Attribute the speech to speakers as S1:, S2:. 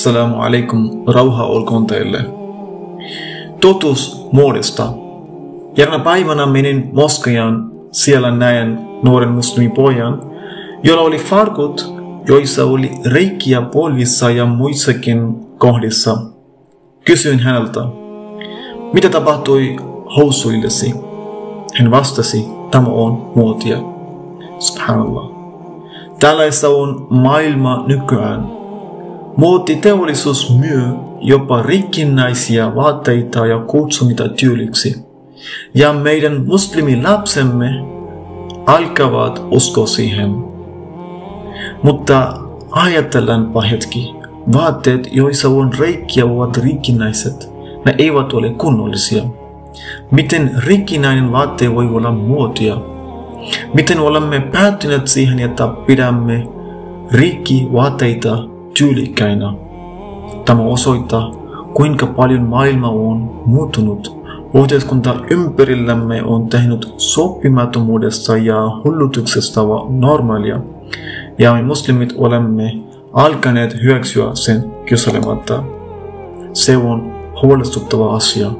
S1: Assalamu alaikum, rauha olkoon teille. Totuus muodista. Järnä päivänä menin moskejaan, siellä näen nuoren muslimipojan, jolla oli farkut, joissa oli reikiä polvissa ja muissakin kohdissa. Kysyin häneltä, mitä tapahtui housuillesi? Hän vastasi, tämä on muotia. Subhanallah. Tällaista on maailma nykyään. Muotiteollisuus myy jopa rikkinäisiä vaatteita ja kutsuu niitä tyyliksi. Ja meidän muslimilapsemme alkavat uskoa siihen. Mutta ajatellaanpa hetki. Vaatteet, joissa on reikiä, ovat rikkinäiset. Ne eivät ole kunnollisia. Miten rikkinäinen vaate voi olla muotia? Miten olemme päätyneet siihen, että pidämme rikki vaatteita tyylikkäinä? Tämä osoittaa, kuinka paljon maailma on muuttunut. Yhteiskunta ympärillämme on tehnyt sopimattomuudesta ja hullutuksesta normaalia, ja me muslimit olemme alkaneet hyväksyä sen kyselematta. Se on huolestuttava asia.